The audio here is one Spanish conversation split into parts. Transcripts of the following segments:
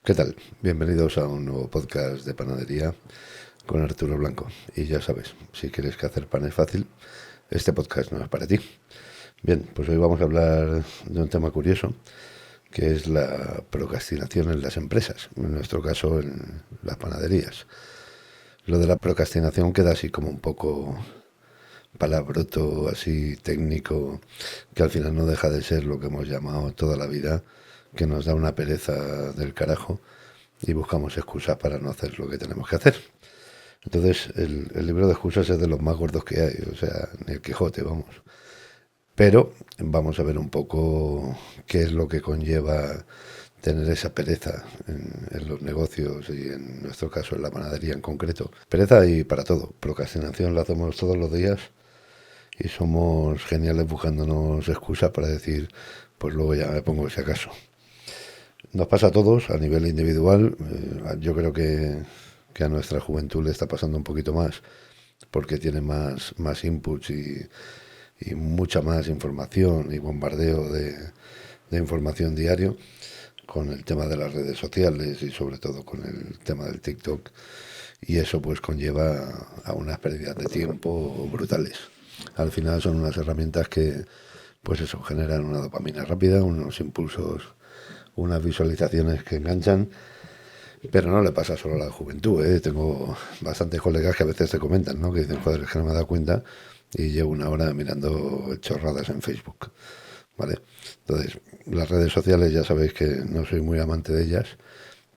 ¿Qué tal? Bienvenidos a un nuevo podcast de panadería con Arturo Blanco. Y ya sabes, si quieres que hacer pan es fácil, este podcast no es para ti. Bien, pues hoy vamos a hablar de un tema curioso, que es la procrastinación en las empresas, en nuestro caso en las panaderías. Lo de la procrastinación queda así como un poco palabroto, así técnico, que al final no deja de ser lo que hemos llamado toda la vida, que nos da una pereza del carajo y buscamos excusas para no hacer lo que tenemos que hacer. Entonces, el libro de excusas es de los más gordos que hay, o sea, ni el Quijote, vamos. Pero vamos a ver un poco qué es lo que conlleva tener esa pereza en los negocios y en nuestro caso en la panadería en concreto. Pereza y para todo. Procrastinación la hacemos todos los días y somos geniales buscándonos excusas para decir, pues luego ya me pongo si acaso. Nos pasa a todos a nivel individual. Yo creo que a nuestra juventud le está pasando un poquito más porque tiene más inputs y mucha más información y bombardeo de información diario con el tema de las redes sociales y sobre todo con el tema del TikTok. Y eso pues conlleva a unas pérdidas de tiempo brutales. Al final son unas herramientas que pues eso generan una dopamina rápida, unos impulsos, unas visualizaciones que enganchan, pero no le pasa solo a la juventud, ¿eh? Tengo bastantes colegas que a veces te comentan, ¿no? Que dicen, joder, es que no me he dado cuenta y llevo una hora mirando chorradas en Facebook, ¿vale? Entonces, las redes sociales ya sabéis que no soy muy amante de ellas,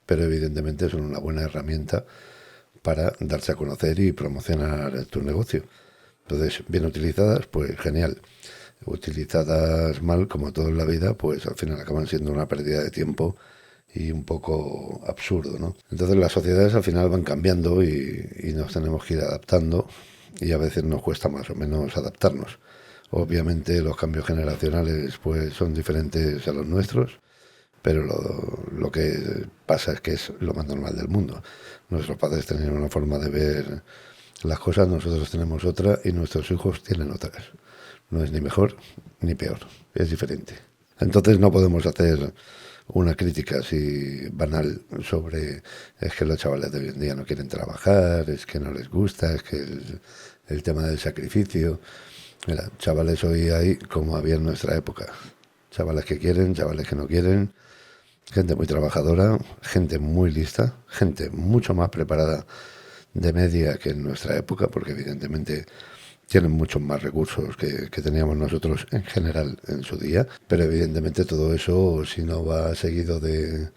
pero evidentemente son una buena herramienta para darse a conocer y promocionar tu negocio. Entonces, bien utilizadas, pues genial. Utilizadas mal, como todo en la vida, pues al final acaban siendo una pérdida de tiempo y un poco absurdo, ¿no? Entonces las sociedades al final van cambiando y nos tenemos que ir adaptando y a veces nos cuesta más o menos adaptarnos. Obviamente los cambios generacionales pues son diferentes a los nuestros, pero lo que pasa es que es lo más normal del mundo. Nuestros padres tenían una forma de ver las cosas, nosotros tenemos otra y nuestros hijos tienen otras. No es ni mejor ni peor, es diferente. Entonces no podemos hacer una crítica así banal sobre es que los chavales de hoy en día no quieren trabajar, es que no les gusta, es que el tema del sacrificio. Mira, chavales hoy hay como había en nuestra época. Chavales que quieren, chavales que no quieren, gente muy trabajadora, gente muy lista, gente mucho más preparada de media que en nuestra época, porque evidentemente tienen muchos más recursos que teníamos nosotros en general en su día, pero evidentemente todo eso, si no va seguido de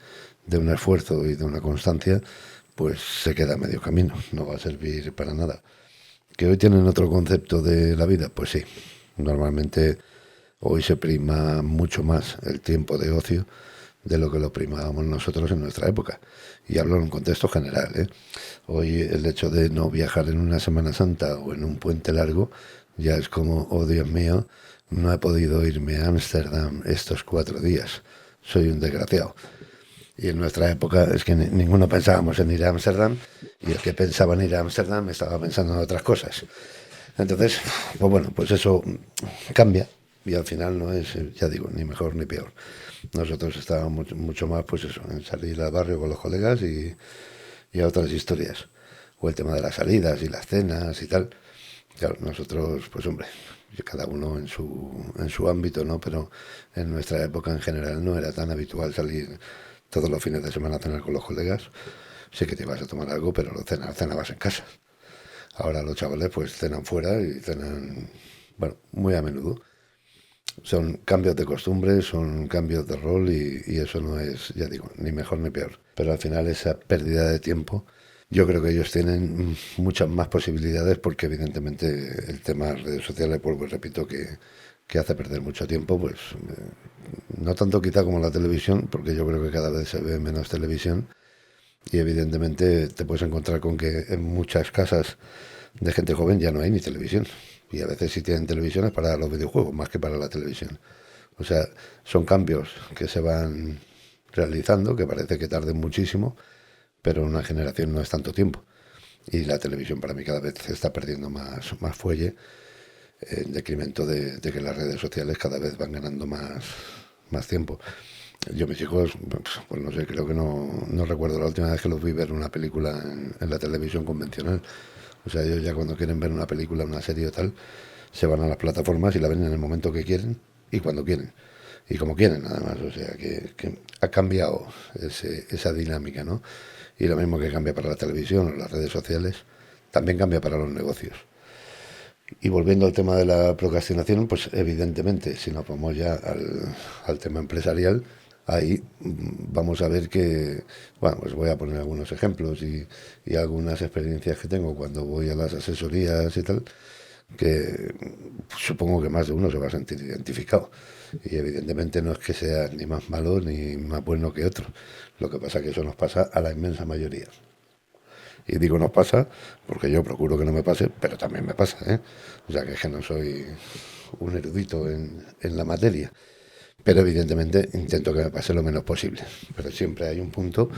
un esfuerzo y de una constancia, pues se queda a medio camino, no va a servir para nada. ¿Que hoy tienen otro concepto de la vida? Pues sí, normalmente hoy se prima mucho más el tiempo de ocio de lo que lo primábamos nosotros en nuestra época. Y hablo en un contexto general, ¿eh? Hoy el hecho de no viajar en una Semana Santa o en un puente largo ya es como, oh Dios mío, no he podido irme a Ámsterdam estos 4 días. Soy un desgraciado. Y en nuestra época es que ninguno pensábamos en ir a Ámsterdam y el que pensaba en ir a Ámsterdam estaba pensando en otras cosas. Entonces, pues bueno, pues eso cambia y al final no es, ya digo, ni mejor ni peor. Nosotros estábamos mucho más, pues eso, en salir al barrio con los colegas y a otras historias. O el tema de las salidas y las cenas y tal. Claro, nosotros, pues hombre, cada uno en su ámbito, ¿no? Pero en nuestra época en general no era tan habitual salir todos los fines de semana a cenar con los colegas. Sí que te ibas a tomar algo, pero cenabas en casa. Ahora los chavales pues cenan fuera y cenan, bueno, muy a menudo. Son cambios de costumbre, son cambios de rol y eso no es, ya digo, ni mejor ni peor. Pero al final esa pérdida de tiempo, yo creo que ellos tienen muchas más posibilidades porque evidentemente el tema de redes sociales, vuelvo y repito, que hace perder mucho tiempo, pues no tanto quizá como la televisión, porque yo creo que cada vez se ve menos televisión y evidentemente te puedes encontrar con que en muchas casas de gente joven ya no hay ni televisión. Y a veces si tienen televisión es para los videojuegos más que para la televisión. O sea, son cambios que se van realizando, que parece que tarden muchísimo, pero una generación no es tanto tiempo. Y la televisión para mí cada vez se está perdiendo más fuelle en decremento de que las redes sociales cada vez van ganando más tiempo. Yo mis hijos, pues no sé, creo que no recuerdo la última vez que los vi ver una película en la televisión convencional. O sea, ellos ya cuando quieren ver una película, una serie o tal, se van a las plataformas y la ven en el momento que quieren y cuando quieren. Y como quieren, además. O sea, que ha cambiado esa dinámica, ¿no? Y lo mismo que cambia para la televisión o las redes sociales, también cambia para los negocios. Y volviendo al tema de la procrastinación, pues evidentemente, si nos vamos ya al tema empresarial, ahí vamos a ver que, bueno, pues voy a poner algunos ejemplos y algunas experiencias que tengo cuando voy a las asesorías y tal, que supongo que más de uno se va a sentir identificado. Y evidentemente no es que sea ni más malo ni más bueno que otro. Lo que pasa es que eso nos pasa a la inmensa mayoría. Y digo nos pasa porque yo procuro que no me pase, pero también me pasa, ¿eh? O sea que es que no soy un erudito en la materia. Pero evidentemente intento que me pase lo menos posible. Pero siempre hay un punto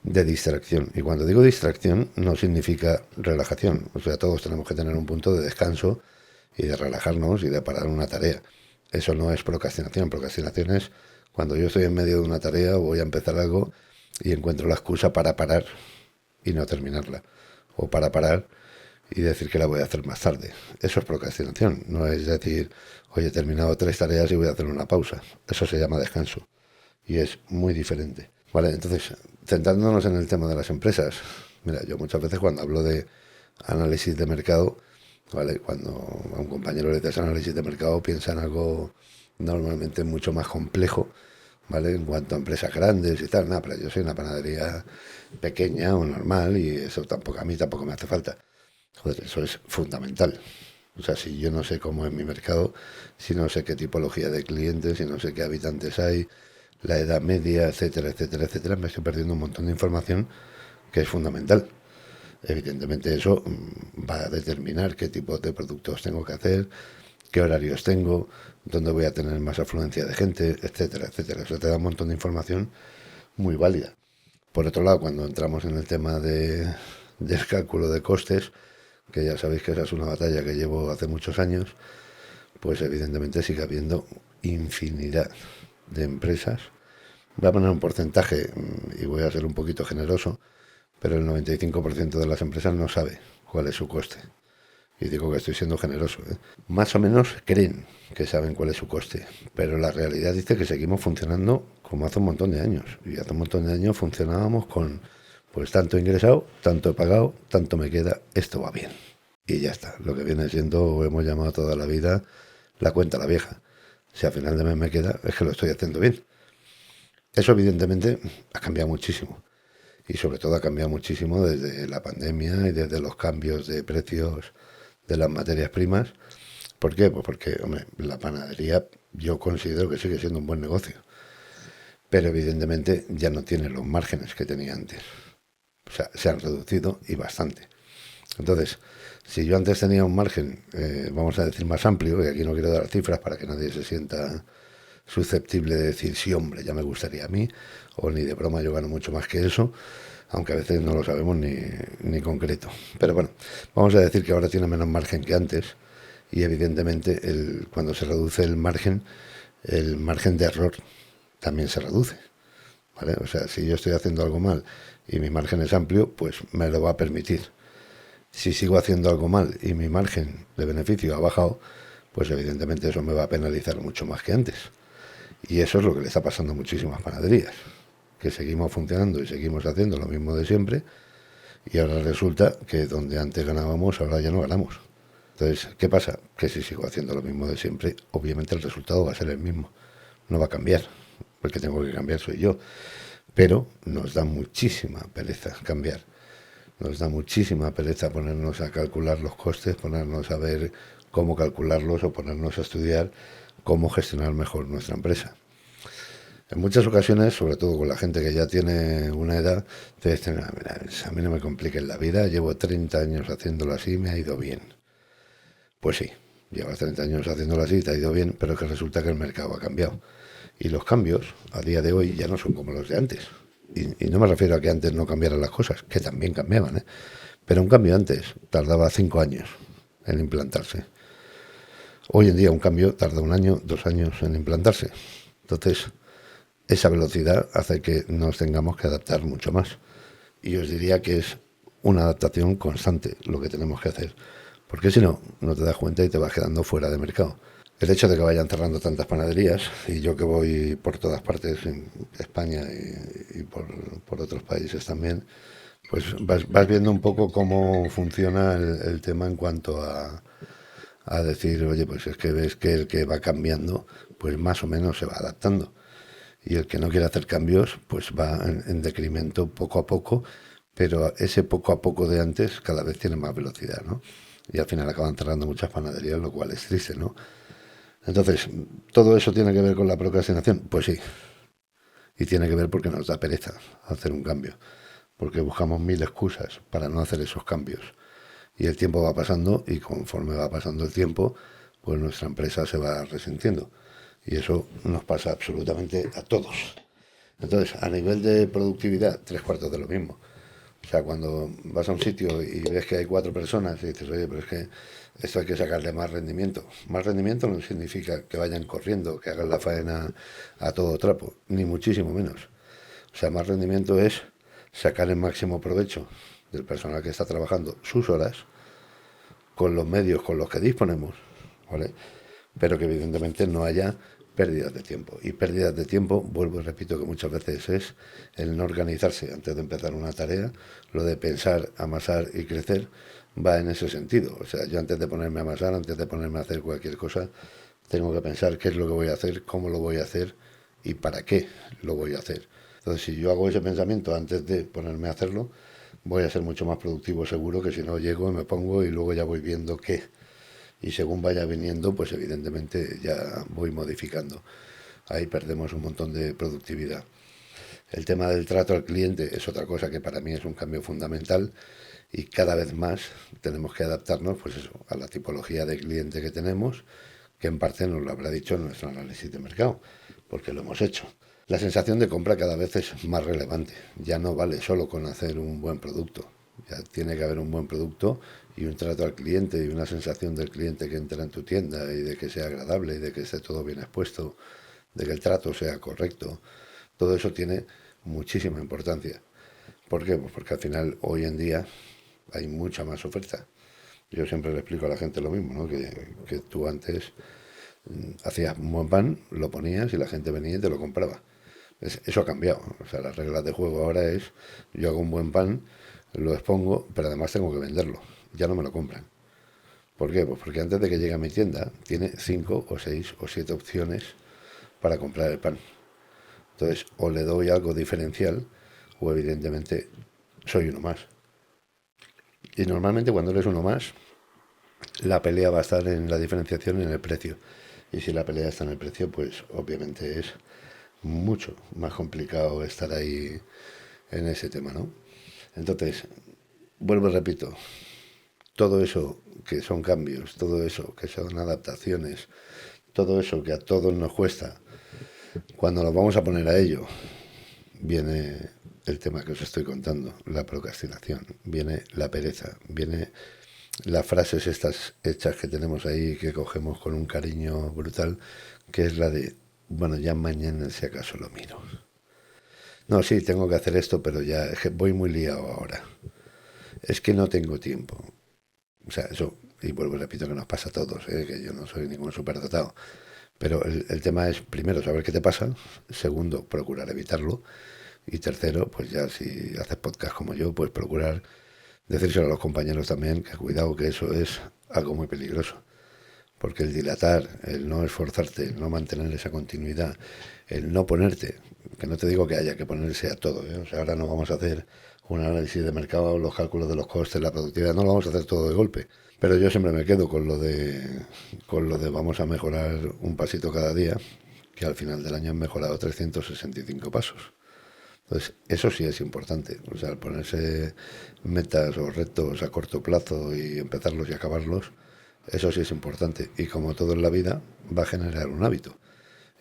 de distracción. Y cuando digo distracción no significa relajación. O sea, todos tenemos que tener un punto de descanso y de relajarnos y de parar una tarea. Eso no es procrastinación. Procrastinación es cuando yo estoy en medio de una tarea o voy a empezar algo y encuentro la excusa para parar y no terminarla. O para parar y decir que la voy a hacer más tarde. Eso es procrastinación. No es decir, oye, he terminado 3 tareas y voy a hacer una pausa. Eso se llama descanso. Y es muy diferente. Vale, entonces, centrándonos en el tema de las empresas. Mira, yo muchas veces cuando hablo de análisis de mercado, ¿vale? Cuando a un compañero le das análisis de mercado, piensa en algo normalmente mucho más complejo, ¿vale? En cuanto a empresas grandes y tal, nada, pero yo soy una panadería pequeña o normal y eso tampoco a mí tampoco me hace falta. Joder, eso es fundamental. O sea, si yo no sé cómo es mi mercado, si no sé qué tipología de clientes, si no sé qué habitantes hay, la edad media, etcétera, etcétera, etcétera, me estoy perdiendo un montón de información que es fundamental. Evidentemente eso va a determinar qué tipo de productos tengo que hacer, qué horarios tengo, dónde voy a tener más afluencia de gente, etcétera, etcétera. Eso te da un montón de información muy válida. Por otro lado, cuando entramos en el tema del cálculo de costes, que ya sabéis que esa es una batalla que llevo hace muchos años, pues evidentemente sigue habiendo infinidad de empresas. Voy a poner un porcentaje y voy a ser un poquito generoso, pero el 95% de las empresas no sabe cuál es su coste. Y digo que estoy siendo generoso, ¿eh? Más o menos creen que saben cuál es su coste, pero la realidad dice que seguimos funcionando como hace un montón de años. Y hace un montón de años funcionábamos con, pues tanto he ingresado, tanto he pagado, tanto me queda, esto va bien. Y ya está, lo que viene siendo, o hemos llamado toda la vida, la cuenta a la vieja. Si a final de mes me queda, es que lo estoy haciendo bien. Eso evidentemente ha cambiado muchísimo. Y sobre todo ha cambiado muchísimo desde la pandemia y desde los cambios de precios de las materias primas. ¿Por qué? Pues porque, hombre, la panadería yo considero que sigue siendo un buen negocio. Pero evidentemente ya no tiene los márgenes que tenía antes. O sea, se han reducido y bastante. Entonces, si yo antes tenía un margen, vamos a decir, más amplio, y aquí no quiero dar cifras para que nadie se sienta susceptible de decir, sí, hombre, ya me gustaría a mí, o ni de broma yo gano mucho más que eso, aunque a veces no lo sabemos ni concreto. Pero bueno, vamos a decir que ahora tiene menos margen que antes, y evidentemente cuando se reduce el margen de error también se reduce. ¿Vale? O sea, si yo estoy haciendo algo mal y mi margen es amplio, pues me lo va a permitir. Si sigo haciendo algo mal y mi margen de beneficio ha bajado, pues evidentemente eso me va a penalizar mucho más que antes. Y eso es lo que le está pasando a muchísimas panaderías, que seguimos funcionando y seguimos haciendo lo mismo de siempre, y ahora resulta que donde antes ganábamos, ahora ya no ganamos. Entonces, ¿qué pasa? Que si sigo haciendo lo mismo de siempre, obviamente el resultado va a ser el mismo. No va a cambiar. El que tengo que cambiar soy yo. Pero nos da muchísima pereza cambiar. Nos da muchísima pereza ponernos a calcular los costes, ponernos a ver cómo calcularlos o ponernos a estudiar cómo gestionar mejor nuestra empresa. En muchas ocasiones, sobre todo con la gente que ya tiene una edad, te dicen, mira, a mí no me compliques la vida, llevo 30 años haciéndolo así, me ha ido bien. Pues sí, llevas 30 años haciéndolo así, te ha ido bien, pero es que resulta que el mercado ha cambiado. Y los cambios, a día de hoy, ya no son como los de antes. Y no me refiero a que antes no cambiaran las cosas, que también cambiaban, ¿eh? Pero un cambio antes tardaba 5 años en implantarse. Hoy en día un cambio tarda 1 año, 2 años en implantarse. Entonces, esa velocidad hace que nos tengamos que adaptar mucho más. Y os diría que es una adaptación constante lo que tenemos que hacer. Porque si no, no te das cuenta y te vas quedando fuera de mercado. El hecho de que vayan cerrando tantas panaderías, y yo que voy por todas partes en España y por otros países también, pues vas viendo un poco cómo funciona el tema en cuanto a decir, oye, pues es que ves que el que va cambiando, pues más o menos se va adaptando. Y el que no quiere hacer cambios, pues va en decremento poco a poco, pero ese poco a poco de antes cada vez tiene más velocidad, ¿no? Y al final acaban cerrando muchas panaderías, lo cual es triste, ¿no? Entonces, ¿todo eso tiene que ver con la procrastinación? Pues sí, y tiene que ver porque nos da pereza hacer un cambio, porque buscamos mil excusas para no hacer esos cambios. Y el tiempo va pasando y conforme va pasando el tiempo, pues nuestra empresa se va resintiendo. Y eso nos pasa absolutamente a todos. Entonces, a nivel de productividad, tres cuartos de lo mismo. O sea, cuando vas a un sitio y ves que hay cuatro personas y dices, oye, pero es que esto hay que sacarle más rendimiento. Más rendimiento no significa que vayan corriendo, que hagan la faena a todo trapo, ni muchísimo menos. O sea, más rendimiento es sacar el máximo provecho del personal que está trabajando sus horas con los medios con los que disponemos, ¿vale? Pero que evidentemente no haya pérdidas de tiempo. Y pérdidas de tiempo, vuelvo y repito que muchas veces es el no organizarse antes de empezar una tarea, lo de pensar, amasar y crecer va en ese sentido. O sea, yo antes de ponerme a amasar, antes de ponerme a hacer cualquier cosa, tengo que pensar qué es lo que voy a hacer, cómo lo voy a hacer y para qué lo voy a hacer. Entonces, si yo hago ese pensamiento antes de ponerme a hacerlo, voy a ser mucho más productivo seguro que si no llego y me pongo y luego ya voy viendo qué. Y según vaya viniendo, pues evidentemente ya voy modificando. Ahí perdemos un montón de productividad. El tema del trato al cliente es otra cosa que para mí es un cambio fundamental y cada vez más tenemos que adaptarnos pues eso, a la tipología de cliente que tenemos, que en parte nos lo habrá dicho en nuestro análisis de mercado, porque lo hemos hecho. La sensación de compra cada vez es más relevante. Ya no vale solo con hacer un buen producto. Ya tiene que haber un buen producto y un trato al cliente y una sensación del cliente que entra en tu tienda y de que sea agradable y de que esté todo bien expuesto, de que el trato sea correcto. Todo eso tiene muchísima importancia. ¿Por qué? Pues porque al final hoy en día hay mucha más oferta. Yo siempre le explico a la gente lo mismo, ¿no? Que tú antes hacías un buen pan, lo ponías y la gente venía y te lo compraba. Eso ha cambiado. O sea, las reglas de juego ahora es, yo hago un buen pan, lo expongo, pero además tengo que venderlo. Ya no me lo compran. ¿Por qué? Pues porque antes de que llegue a mi tienda, tiene 5 o 6 o 7 opciones para comprar el pan. Entonces, o le doy algo diferencial, o evidentemente soy uno más. Y normalmente cuando eres uno más, la pelea va a estar en la diferenciación y en el precio. Y si la pelea está en el precio, pues obviamente es mucho más complicado estar ahí en ese tema, ¿no? Entonces, vuelvo y repito, todo eso que son cambios, todo eso que son adaptaciones, todo eso que a todos nos cuesta, cuando nos vamos a poner a ello, viene el tema que os estoy contando, la procrastinación, viene la pereza, viene las frases estas hechas que tenemos ahí que cogemos con un cariño brutal, que es la de, bueno, ya mañana si acaso lo miro. No, sí, tengo que hacer esto, pero ya es que voy muy liado ahora. Es que no tengo tiempo. O sea, eso, y vuelvo y repito que nos pasa a todos, que yo no soy ningún superdotado. Pero el tema es, primero, saber qué te pasa. Segundo, procurar evitarlo. Y tercero, pues ya si haces podcast como yo, pues procurar decírselo a los compañeros también, que cuidado, que eso es algo muy peligroso. Porque el dilatar, el no esforzarte, el no mantener esa continuidad, el no ponerte, que no te digo que haya que ponerse a todo, ¿eh? O sea, ahora no vamos a hacer un análisis de mercado, los cálculos de los costes, la productividad, no lo vamos a hacer todo de golpe. Pero yo siempre me quedo con lo de vamos a mejorar un pasito cada día, que al final del año han mejorado 365 pasos. Entonces, eso sí es importante. O sea, ponerse metas o retos a corto plazo y empezarlos y acabarlos, eso sí es importante. Y como todo en la vida, va a generar un hábito.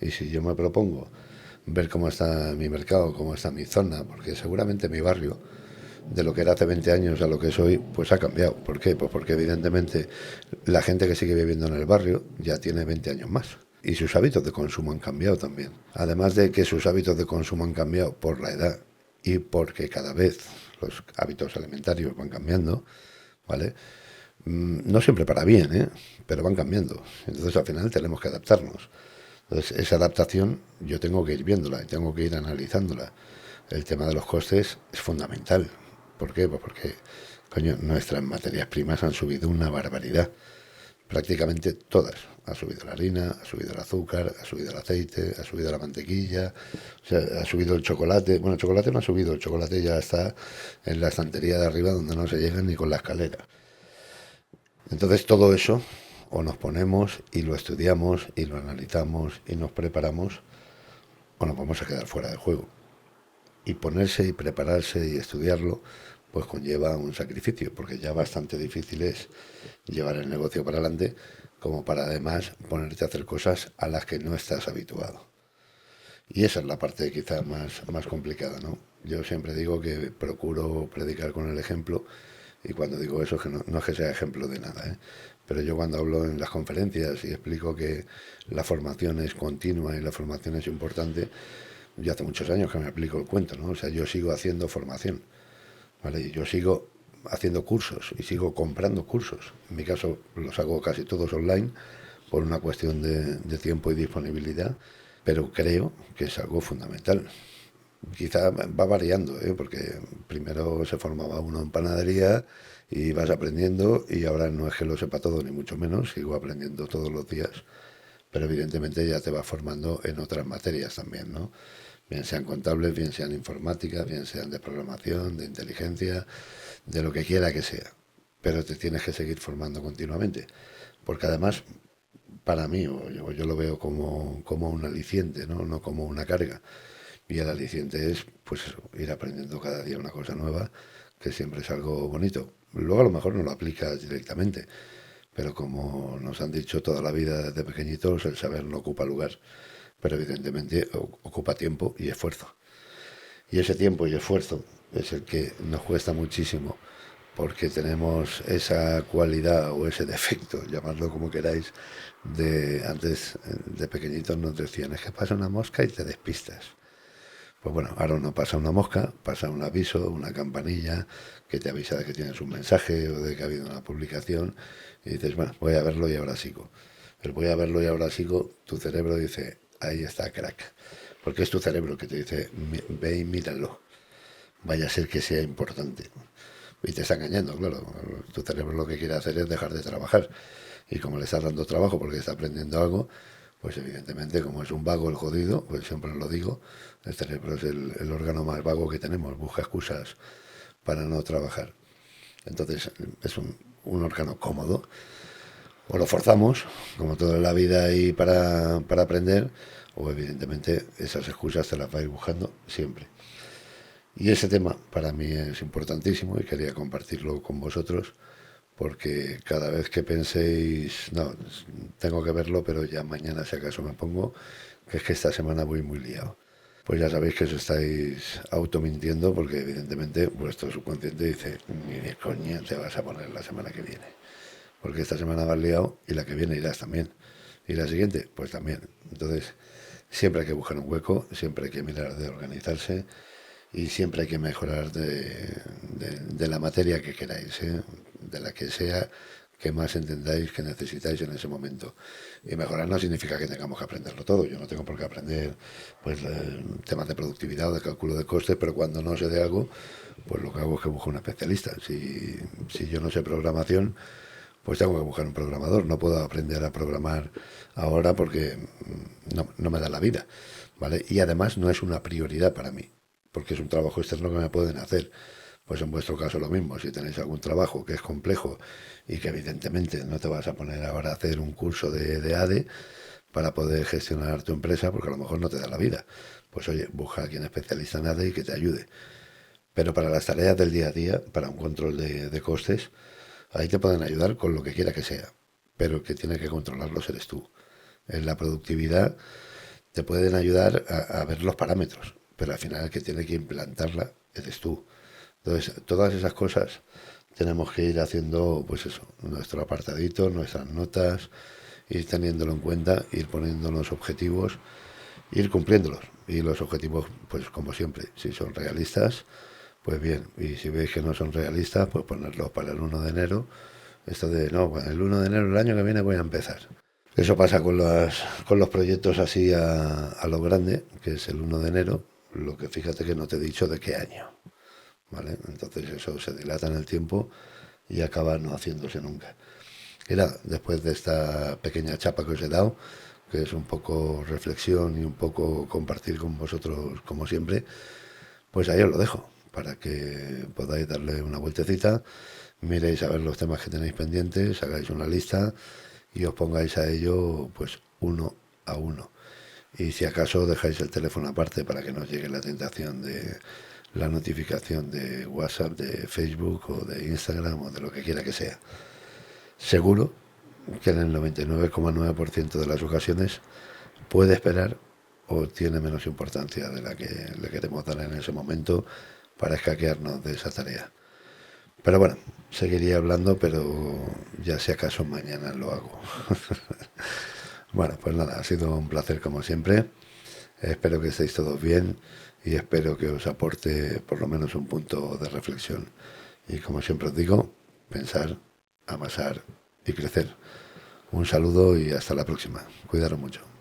Y si yo me propongo ver cómo está mi mercado, cómo está mi zona, porque seguramente mi barrio, de lo que era hace 20 años a lo que soy, pues ha cambiado. ¿Por qué? Pues porque evidentemente la gente que sigue viviendo en el barrio ya tiene 20 años más. Y sus hábitos de consumo han cambiado también. Además de que sus hábitos de consumo han cambiado por la edad y porque cada vez los hábitos alimentarios van cambiando, ¿vale? No siempre para bien, ¿eh? Pero van cambiando. Entonces al final tenemos que adaptarnos. Entonces esa adaptación yo tengo que ir viéndola y tengo que ir analizándola. El tema de los costes es fundamental. ¿Por qué? Pues porque, coño, nuestras materias primas han subido una barbaridad. Prácticamente todas. Ha subido la harina, ha subido el azúcar, ha subido el aceite, ha subido la mantequilla, o sea, ha subido el chocolate. Bueno, el chocolate no ha subido, el chocolate ya está en la estantería de arriba donde no se llega ni con la escalera. Entonces todo eso o nos ponemos y lo estudiamos y lo analizamos y nos preparamos o nos vamos a quedar fuera de juego. Y ponerse y prepararse y estudiarlo pues conlleva un sacrificio, porque ya bastante difícil es llevar el negocio para adelante como para además ponerte a hacer cosas a las que no estás habituado. Y esa es la parte quizá más complicada, ¿no? Yo siempre digo que procuro predicar con el ejemplo y cuando digo eso, que no es que sea ejemplo de nada, ¿eh? Pero yo cuando hablo en las conferencias y explico que la formación es continua y la formación es importante, yo hace muchos años que me aplico el cuento, ¿no? O sea, yo sigo haciendo formación, ¿vale? Y yo sigo haciendo cursos y sigo comprando cursos. En mi caso los hago casi todos online por una cuestión de tiempo y disponibilidad, pero creo que es algo fundamental. Quizá va variando, ¿eh? Porque primero se formaba uno en panadería y vas aprendiendo y ahora no es que lo sepa todo ni mucho menos, sigo aprendiendo todos los días, pero evidentemente ya te vas formando en otras materias también, ¿no? Bien sean contables, bien sean informáticas, bien sean de programación, de inteligencia, de lo que quiera que sea. Pero te tienes que seguir formando continuamente, porque además para mí, o yo lo veo como un aliciente, ¿no? No como una carga. Y el aliciente es, pues eso, ir aprendiendo cada día una cosa nueva, que siempre es algo bonito. Luego a lo mejor no lo aplicas directamente, pero como nos han dicho toda la vida desde pequeñitos, el saber no ocupa lugar, pero evidentemente ocupa tiempo y esfuerzo. Y ese tiempo y esfuerzo es el que nos cuesta muchísimo, porque tenemos esa cualidad o ese defecto, llamadlo como queráis, de antes de pequeñitos nos decían, es que pasa una mosca y te despistas. Pues bueno, ahora no pasa una mosca, pasa un aviso, una campanilla que te avisa de que tienes un mensaje o de que ha habido una publicación y dices, bueno, voy a verlo y ahora sigo. El voy a verlo y ahora sigo, tu cerebro dice, ahí está, crack. Porque es tu cerebro que te dice, ve y míralo, vaya a ser que sea importante. Y te está engañando, claro. Tu cerebro lo que quiere hacer es dejar de trabajar. Y como le estás dando trabajo porque está aprendiendo algo, pues evidentemente, como es un vago el jodido, pues siempre lo digo, el cerebro es el órgano más vago que tenemos, busca excusas para no trabajar. Entonces es un órgano cómodo. O lo forzamos, como todo en la vida y para aprender, o evidentemente esas excusas te las vais buscando siempre. Y ese tema para mí es importantísimo y quería compartirlo con vosotros porque cada vez que penséis, no, tengo que verlo, pero ya mañana si acaso me pongo, que es que esta semana voy muy liado. Pues ya sabéis que os estáis automintiendo porque evidentemente vuestro subconsciente dice, ni de coña te vas a poner la semana que viene. Porque esta semana vas liado y la que viene irás también. Y la siguiente, pues también. Entonces, siempre hay que buscar un hueco, siempre hay que mirar de organizarse y siempre hay que mejorar de la materia que queráis, ¿eh? De la que sea que más entendáis que necesitáis en ese momento. Y mejorar no significa que tengamos que aprenderlo todo. Yo no tengo por qué aprender pues temas de productividad o de cálculo de costes, pero cuando no sé de algo, pues lo que hago es que busco un especialista. Si yo no sé programación, pues tengo que buscar un programador. No puedo aprender a programar ahora porque no me da la vida, ¿vale? Y además no es una prioridad para mí, porque es un trabajo externo que me pueden hacer. Pues en vuestro caso lo mismo, si tenéis algún trabajo que es complejo y que evidentemente no te vas a poner ahora a hacer un curso de ADE para poder gestionar tu empresa, porque a lo mejor no te da la vida. Pues oye, busca a alguien especialista en ADE y que te ayude. Pero para las tareas del día a día, para un control de costes, ahí te pueden ayudar con lo que quiera que sea. Pero el que tiene que controlarlos eres tú. En la productividad te pueden ayudar a ver los parámetros, pero al final el que tiene que implantarla eres tú. Entonces, todas esas cosas tenemos que ir haciendo, pues eso, nuestro apartadito, nuestras notas ir teniéndolo en cuenta, ir poniendo los objetivos, ir cumpliéndolos. Y los objetivos, pues como siempre, si son realistas, pues bien. Y si veis que no son realistas, pues ponerlos para el 1 de enero. Esto de, no, bueno, el 1 de enero del año que viene voy a empezar. Eso pasa con los proyectos así a lo grande, que es el 1 de enero. Lo que fíjate que no te he dicho de qué año. ¿Vale? Entonces eso se dilata en el tiempo y acaba no haciéndose nunca. Era después de esta pequeña chapa que os he dado, que es un poco reflexión y un poco compartir con vosotros como siempre, pues ahí os lo dejo, para que podáis darle una vueltecita, miréis a ver los temas que tenéis pendientes, hagáis una lista y os pongáis a ello pues uno a uno. Y si acaso dejáis el teléfono aparte para que no os llegue la tentación de la notificación de WhatsApp, de Facebook o de Instagram o de lo que quiera que sea. Seguro que en el 99,9% de las ocasiones puede esperar o tiene menos importancia de la que le queremos dar en ese momento para escaquearnos de esa tarea. Pero bueno, seguiría hablando, pero ya si acaso mañana lo hago. Bueno, pues nada, ha sido un placer como siempre. Espero que estéis todos bien y espero que os aporte por lo menos un punto de reflexión. Y como siempre os digo, pensar, amasar y crecer. Un saludo y hasta la próxima. Cuidaros mucho.